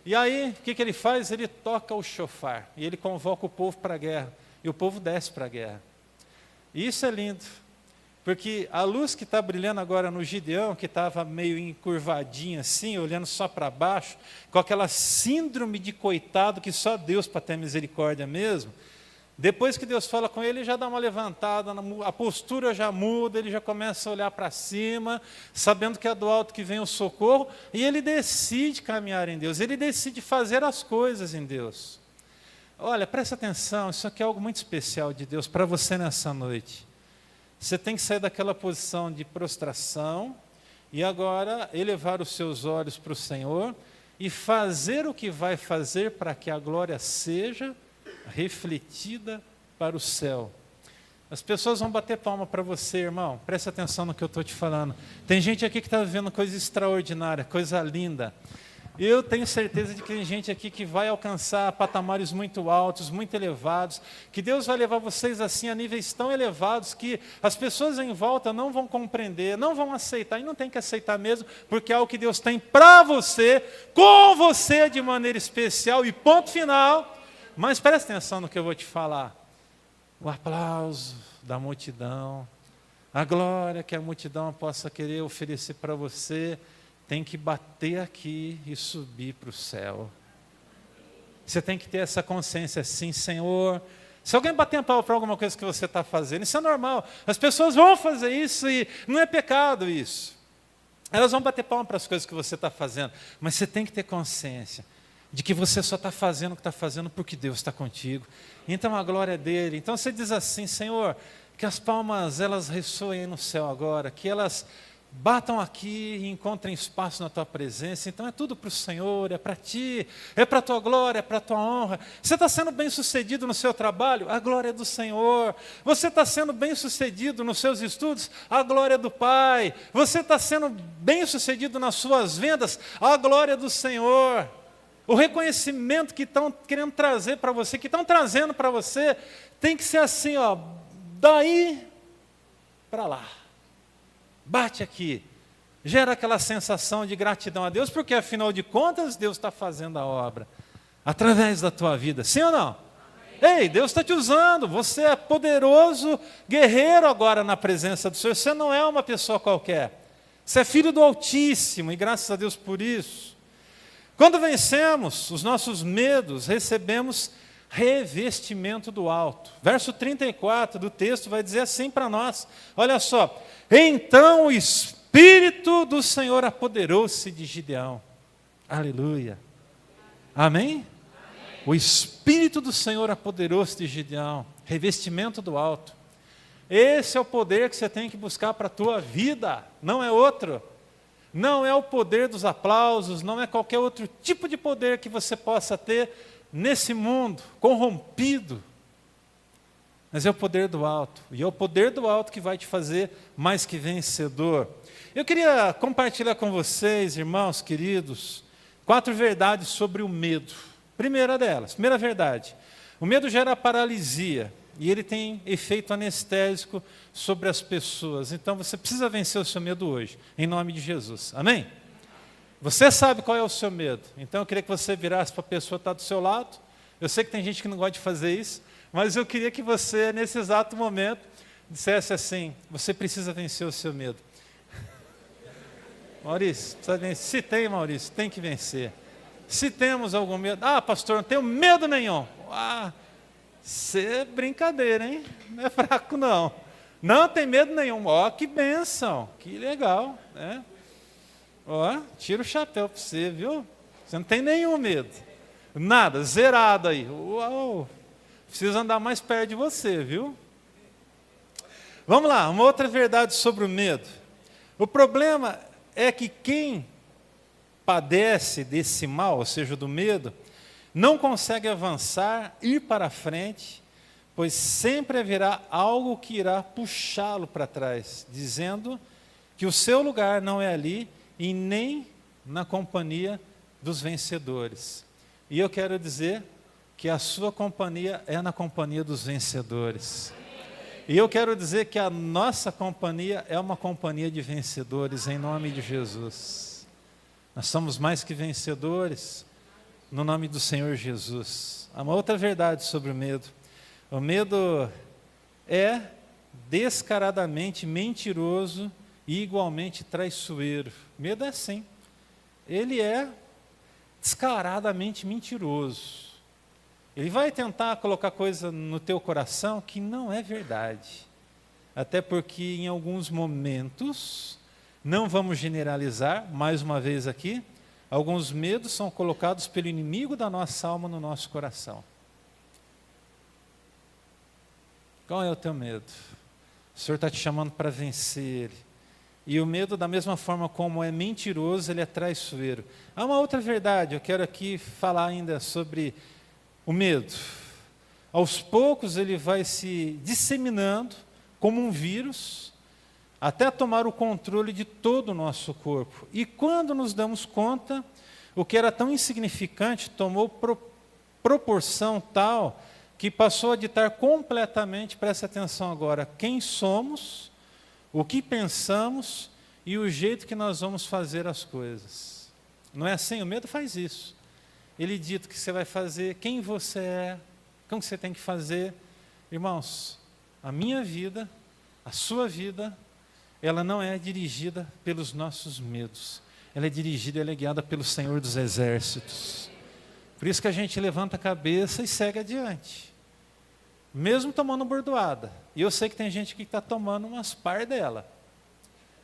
A: E aí, o que ele faz? Ele toca o chofar, e ele convoca o povo para a guerra, e o povo desce para a guerra. E isso é lindo. Porque a luz que está brilhando agora no Gideão, que estava meio encurvadinho assim, olhando só para baixo, com aquela síndrome de coitado que só Deus para ter misericórdia mesmo, depois que Deus fala com ele, ele já dá uma levantada, a postura já muda, ele já começa a olhar para cima, sabendo que é do alto que vem o socorro, e ele decide caminhar em Deus, ele decide fazer as coisas em Deus. Olha, presta atenção, isso aqui é algo muito especial de Deus para você nessa noite. Você tem que sair daquela posição de prostração e agora elevar os seus olhos para o Senhor e fazer o que vai fazer para que a glória seja refletida para o céu. As pessoas vão bater palma para você, irmão. Presta atenção no que eu estou te falando. Tem gente aqui que está vivendo coisa extraordinária, coisa linda. Eu tenho certeza de que tem gente aqui que vai alcançar patamares muito altos, muito elevados, que Deus vai levar vocês assim a níveis tão elevados que as pessoas em volta não vão compreender, não vão aceitar, e não tem que aceitar mesmo, porque é o que Deus tem para você, com você de maneira especial, e ponto final. Mas presta atenção no que eu vou te falar. O aplauso da multidão, a glória que a multidão possa querer oferecer para você, tem que bater aqui e subir para o céu. Você tem que ter essa consciência assim, Senhor. Se alguém bater a palma para alguma coisa que você está fazendo, isso é normal. As pessoas vão fazer isso e não é pecado isso. Elas vão bater palma para as coisas que você está fazendo. Mas você tem que ter consciência de que você só está fazendo o que está fazendo porque Deus está contigo. Então a glória é dele. Então você diz assim, Senhor, que as palmas elas ressoem no céu agora, que elas batam aqui e encontrem espaço na tua presença. Então é tudo para o Senhor, é para ti, é para a tua glória, é para a tua honra. Você está sendo bem sucedido no seu trabalho? A glória é do Senhor. Você está sendo bem sucedido nos seus estudos? A glória é do Pai. Você está sendo bem sucedido nas suas vendas? A glória é do Senhor. O reconhecimento que estão querendo trazer para você, que estão trazendo para você, tem que ser assim, ó, daí para lá. Bate aqui, gera aquela sensação de gratidão a Deus, porque afinal de contas Deus está fazendo a obra, através da tua vida, sim ou não? Amém. Ei, Deus está te usando, você é poderoso guerreiro agora na presença do Senhor, você não é uma pessoa qualquer, você é filho do Altíssimo, e graças a Deus por isso. Quando vencemos os nossos medos, recebemos revestimento do alto. Verso 34 do texto vai dizer assim para nós, olha só, então o Espírito do Senhor apoderou-se de Gideão. Aleluia. Amém? Amém? O Espírito do Senhor apoderou-se de Gideão. Revestimento do alto. Esse é o poder que você tem que buscar para a tua vida, não é outro. Não é o poder dos aplausos, não é qualquer outro tipo de poder que você possa ter nesse mundo corrompido. Mas é o poder do alto, e é o poder do alto que vai te fazer mais que vencedor. Eu queria compartilhar com vocês, irmãos queridos, 4 verdades sobre o medo. Primeira delas, primeira verdade, o medo gera paralisia, e ele tem efeito anestésico sobre as pessoas. Então você precisa vencer o seu medo hoje, em nome de Jesus. Amém? Você sabe qual é o seu medo, então eu queria que você virasse para a pessoa que está do seu lado. Eu sei que tem gente que não gosta de fazer isso, mas eu queria que você, nesse exato momento, dissesse assim, você precisa vencer o seu medo. Maurício, precisa vencer. Se tem, Maurício, tem que vencer. Se temos algum medo, pastor, não tenho medo nenhum. Você é brincadeira, hein? Não é fraco não. Não tem medo nenhum. Que bênção, que legal, né? Tira o chapéu para você, viu? Você não tem nenhum medo. Nada, zerado aí. Uau! Precisa andar mais perto de você, viu? Vamos lá, uma outra verdade sobre o medo. O problema é que quem padece desse mal, ou seja, do medo, não consegue avançar, ir para frente, pois sempre haverá algo que irá puxá-lo para trás, dizendo que o seu lugar não é ali e nem na companhia dos vencedores. E eu quero dizer que a sua companhia é na companhia dos vencedores. E eu quero dizer que a nossa companhia é uma companhia de vencedores, em nome de Jesus. Nós somos mais que vencedores, no nome do Senhor Jesus. Há uma outra verdade sobre o medo. O medo é descaradamente mentiroso e igualmente traiçoeiro. Medo é assim. Ele é descaradamente mentiroso. Ele vai tentar colocar coisa no teu coração que não é verdade. Até porque em alguns momentos, não vamos generalizar, mais uma vez aqui, alguns medos são colocados pelo inimigo da nossa alma no nosso coração. Qual é o teu medo? O Senhor está te chamando para vencer ele. E o medo, da mesma forma como é mentiroso, ele é traiçoeiro. Há uma outra verdade, eu quero aqui falar ainda sobre o medo. Aos poucos ele vai se disseminando como um vírus, até tomar o controle de todo o nosso corpo. E quando nos damos conta, o que era tão insignificante tomou proporção tal que passou a ditar completamente, presta atenção agora, quem somos, o que pensamos e o jeito que nós vamos fazer as coisas. Não é assim? O medo faz isso. Ele dita o que você vai fazer, quem você é, como você tem que fazer. Irmãos, a minha vida, a sua vida, ela não é dirigida pelos nossos medos. Ela é dirigida, ela é guiada pelo Senhor dos Exércitos. Por isso que a gente levanta a cabeça e segue adiante. Mesmo tomando bordoada. E eu sei que tem gente que está tomando umas par dela.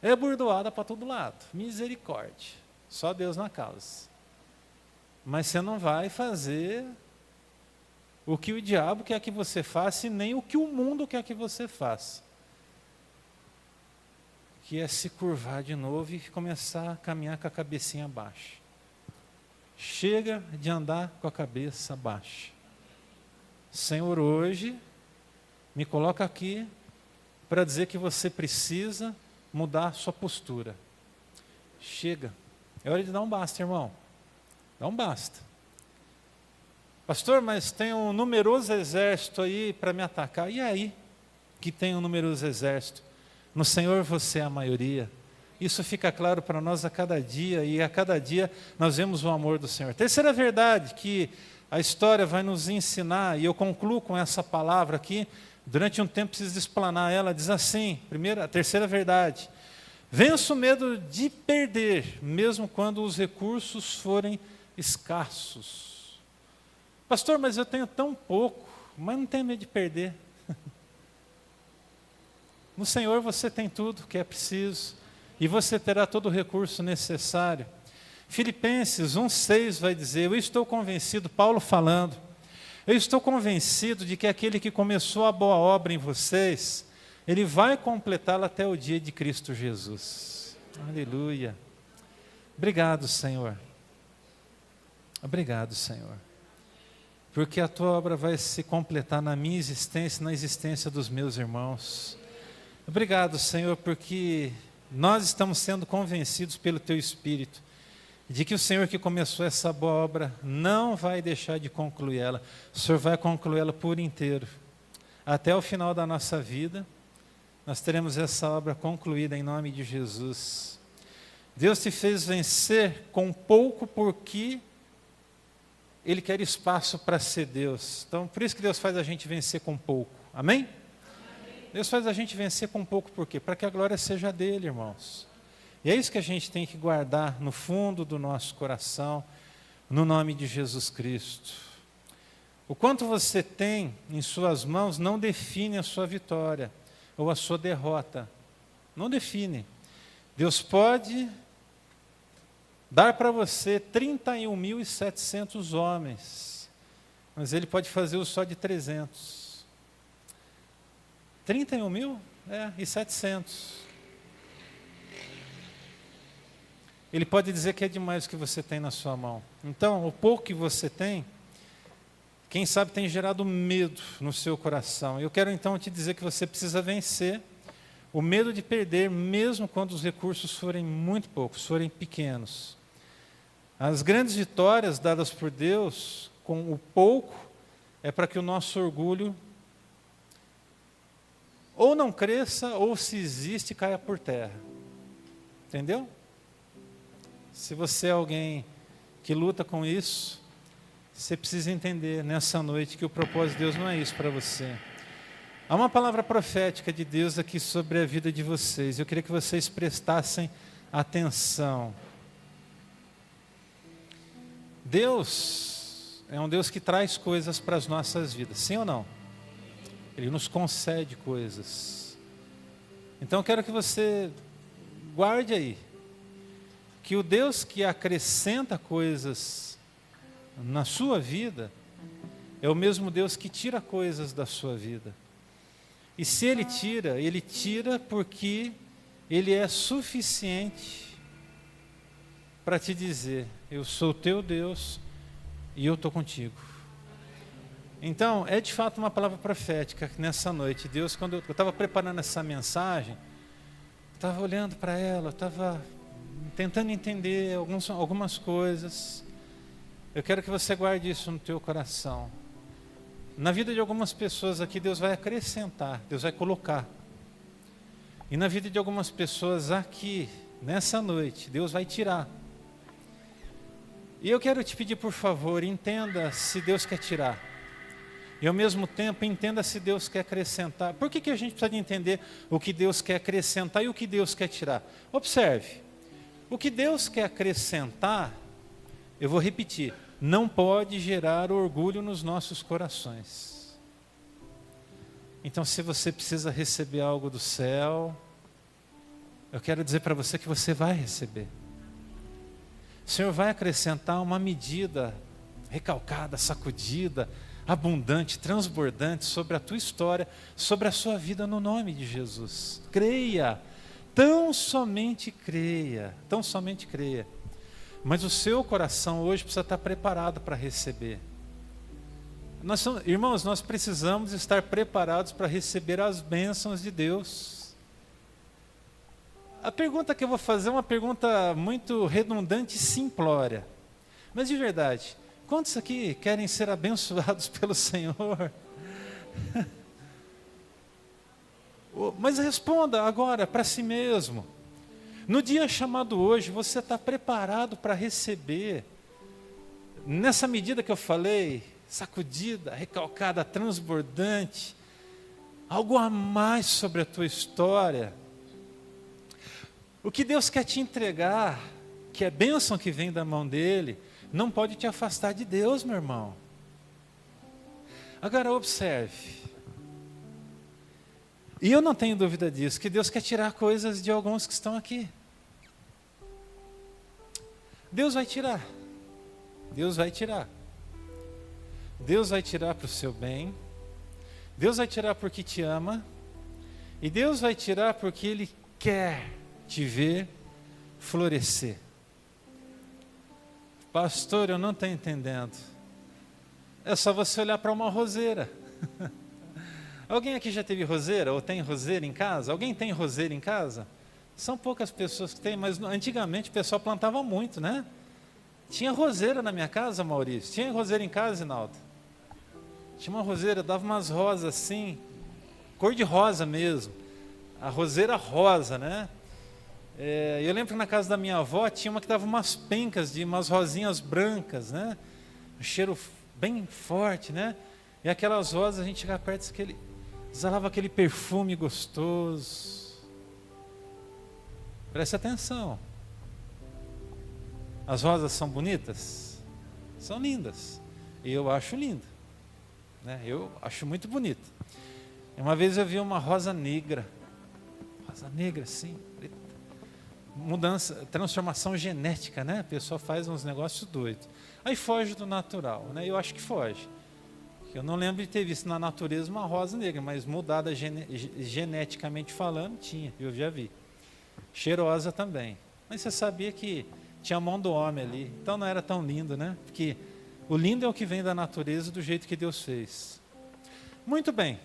A: É bordoada para todo lado. Misericórdia. Só Deus na causa. Mas você não vai fazer o que o diabo quer que você faça e nem o que o mundo quer que você faça. Que é se curvar de novo e começar a caminhar com a cabecinha baixa. Chega de andar com a cabeça baixa. Senhor, hoje me coloca aqui para dizer que você precisa mudar a sua postura. Chega. É hora de dar um basta, irmão. Dá um basta. Pastor, mas tem um numeroso exército aí para me atacar. E aí que tem um numeroso exército? No Senhor você é a maioria. Isso fica claro para nós a cada dia, e a cada dia nós vemos o amor do Senhor. Terceira verdade que a história vai nos ensinar, e eu concluo com essa palavra aqui, durante um tempo preciso explanar ela, diz assim, a terceira verdade: vença o medo de perder, mesmo quando os recursos forem escassos. Pastor, mas eu tenho tão pouco, mas não tenho medo de perder. No Senhor você tem tudo que é preciso, e você terá todo o recurso necessário. Filipenses 1,6 vai dizer, eu estou convencido, Paulo falando, eu estou convencido de que aquele que começou a boa obra em vocês, ele vai completá-la até o dia de Cristo Jesus. Aleluia. Obrigado, Senhor. Obrigado, Senhor. Porque a tua obra vai se completar na minha existência e na existência dos meus irmãos. Obrigado, Senhor, porque nós estamos sendo convencidos pelo teu Espírito de que o Senhor que começou essa boa obra não vai deixar de concluí-la. O Senhor vai concluí-la por inteiro. Até o final da nossa vida, nós teremos essa obra concluída em nome de Jesus. Deus te fez vencer com pouco porque Ele quer espaço para ser Deus. Então, por isso que Deus faz a gente vencer com pouco. Amém? Deus faz a gente vencer com pouco por quê? Para que a glória seja dele, irmãos. E é isso que a gente tem que guardar no fundo do nosso coração, no nome de Jesus Cristo. O quanto você tem em suas mãos não define a sua vitória ou a sua derrota. Não define. Deus pode dar para você 31.700 homens, mas Ele pode fazer o só de 300. 31.700. Ele pode dizer que é demais o que você tem na sua mão. Então, o pouco que você tem, quem sabe tem gerado medo no seu coração. Eu quero então te dizer que você precisa vencer o medo de perder, mesmo quando os recursos forem muito poucos, forem pequenos. As grandes vitórias dadas por Deus com o pouco é para que o nosso orgulho ou não cresça, ou se existe, caia por terra. Entendeu? Se você é alguém que luta com isso, você precisa entender nessa noite que o propósito de Deus não é isso para você. Há uma palavra profética de Deus aqui sobre a vida de vocês. Eu queria que vocês prestassem atenção. Deus é um Deus que traz coisas para as nossas vidas, sim ou não? Ele nos concede coisas. Então eu quero que você guarde aí, que o Deus que acrescenta coisas na sua vida, é o mesmo Deus que tira coisas da sua vida. E se Ele tira porque Ele é suficiente para te dizer: eu sou teu Deus e eu estou contigo. Então, é de fato uma palavra profética nessa noite. Deus, quando eu estava preparando essa mensagem, estava olhando para ela, estava tentando entender algumas coisas. Eu quero que você guarde isso no teu coração. Na vida de algumas pessoas aqui, Deus vai acrescentar, Deus vai colocar. E na vida de algumas pessoas aqui, nessa noite, Deus vai tirar. E eu quero te pedir, por favor, entenda se Deus quer tirar. E ao mesmo tempo, entenda se Deus quer acrescentar. Por que a gente precisa de entender o que Deus quer acrescentar e o que Deus quer tirar? Observe, o que Deus quer acrescentar, eu vou repetir, não pode gerar orgulho nos nossos corações. Então, se você precisa receber algo do céu, eu quero dizer para você que você vai receber. O Senhor vai acrescentar uma medida recalcada, sacudida, abundante, transbordante sobre a tua história, sobre a sua vida, no nome de Jesus. Creia, tão somente creia, tão somente creia. Mas o seu coração hoje precisa estar preparado para receber. Irmãos, nós precisamos estar preparados para receber as bênçãos de Deus. A pergunta que eu vou fazer é uma pergunta muito redundante e simplória. Mas de verdade, quantos aqui querem ser abençoados pelo Senhor? Mas responda agora para si mesmo. No dia chamado hoje, você está preparado para receber, nessa medida que eu falei, sacudida, recalcada, transbordante, algo a mais sobre a tua história? O que Deus quer te entregar, que é bênção que vem da mão dEle, não pode te afastar de Deus, meu irmão. Agora observe, e eu não tenho dúvida disso, que Deus quer tirar coisas de alguns que estão aqui. Deus vai tirar. Deus vai tirar. Deus vai tirar para o seu bem. Deus vai tirar porque te ama. E Deus vai tirar porque Ele quer te ver florescer. Pastor, eu não estou entendendo. É só você olhar para uma roseira. Alguém aqui já teve roseira ou tem roseira em casa? Alguém tem roseira em casa? São poucas pessoas que têm, mas antigamente o pessoal plantava muito, né? Tinha roseira na minha casa, Maurício. Tinha roseira em casa, Rinaldo? Tinha uma roseira, dava umas rosas assim, cor de rosa mesmo. A roseira rosa, né? Eu lembro que na casa da minha avó tinha uma que dava umas pencas de umas rosinhas brancas, né? Um cheiro bem forte, né? E aquelas rosas, a gente chegava perto, exalava aquele perfume gostoso. Preste atenção. As rosas são bonitas? São lindas. E eu acho linda, né? Eu acho muito bonita. Uma vez eu vi uma rosa negra, assim, preta. Mudança, transformação genética, né? A pessoa faz uns negócios doidos. Aí foge do natural, né? Eu acho que foge. Eu não lembro de ter visto na natureza uma rosa negra, mas mudada geneticamente falando, tinha, eu já vi. Cheirosa também. Mas você sabia que tinha a mão do homem ali, então não era tão lindo, né? Porque o lindo é o que vem da natureza, do jeito que Deus fez. Muito bem.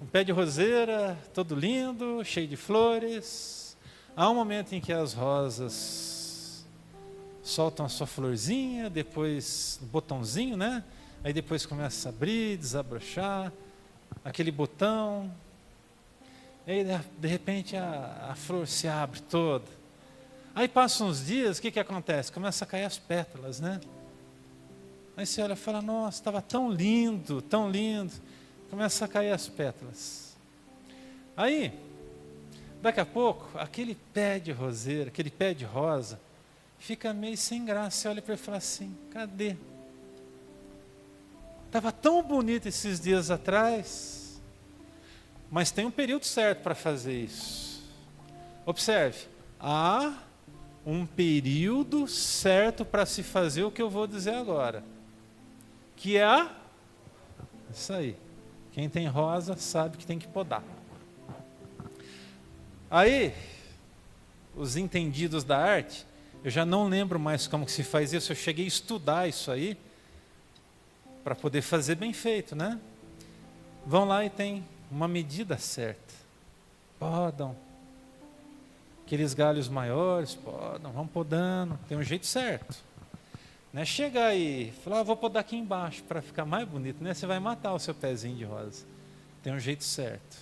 A: Um pé de roseira, todo lindo, cheio de flores. Há um momento em que as rosas soltam a sua florzinha, depois o botãozinho, né? Aí depois começa a abrir, desabrochar, aquele botão. Aí de repente a flor se abre toda. Aí passam uns dias, o que acontece? Começa a cair as pétalas, né? Aí você olha e fala, nossa, estava tão lindo, tão lindo. Começa a cair as pétalas. Aí, daqui a pouco, aquele pé de roseira, aquele pé de rosa, fica meio sem graça. Você olha para ele e fala assim, cadê? Estava tão bonito esses dias atrás, mas tem um período certo para fazer isso. Observe, há um período certo para se fazer o que eu vou dizer agora, que é isso aí. Quem tem rosa sabe que tem que podar. Aí, os entendidos da arte, eu já não lembro mais como que se faz isso, eu cheguei a estudar isso aí, para poder fazer bem feito, né? Vão lá e tem uma medida certa. Podam. Aqueles galhos maiores, podam, vão podando, tem um jeito certo. Não é chegar e falar, vou podar aqui embaixo para ficar mais bonito, né? Você vai matar o seu pezinho de rosa. Tem um jeito certo.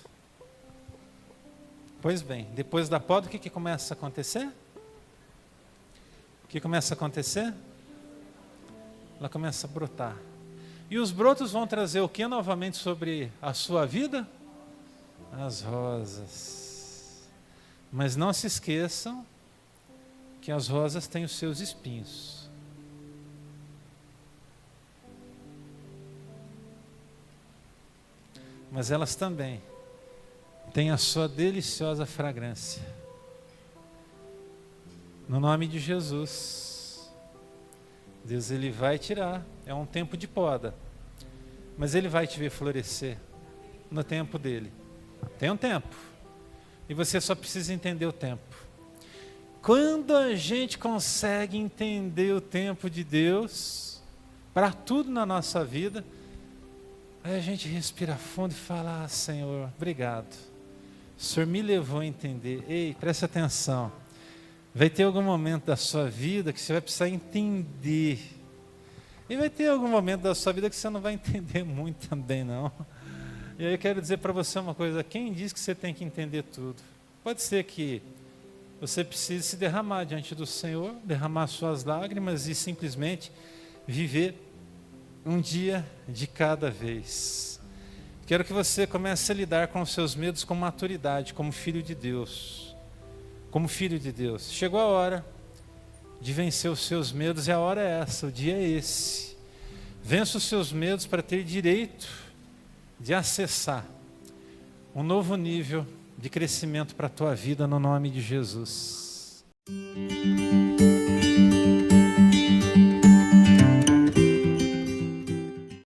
A: Pois bem, depois da poda, o que começa a acontecer? O que começa a acontecer? Ela começa a brotar. E os brotos vão trazer o que novamente sobre a sua vida? As rosas. Mas não se esqueçam que as rosas têm os seus espinhos. Mas elas também têm a sua deliciosa fragrância. No nome de Jesus, Deus ele vai tirar, é um tempo de poda, mas ele vai te ver florescer no tempo dele. Tem um tempo, e você só precisa entender o tempo. Quando a gente consegue entender o tempo de Deus, para tudo na nossa vida, aí a gente respira fundo e fala, Senhor, obrigado. O Senhor me levou a entender. Ei, presta atenção. Vai ter algum momento da sua vida que você vai precisar entender. E vai ter algum momento da sua vida que você não vai entender muito também, não. E aí eu quero dizer para você uma coisa. Quem diz que você tem que entender tudo? Pode ser que você precise se derramar diante do Senhor, derramar suas lágrimas e simplesmente viver um dia de cada vez. Quero que você comece a lidar com os seus medos com maturidade, como filho de Deus. Como filho de Deus. Chegou a hora de vencer os seus medos, e a hora é essa, o dia é esse. Vença os seus medos para ter direito de acessar um novo nível de crescimento para a tua vida, no nome de Jesus.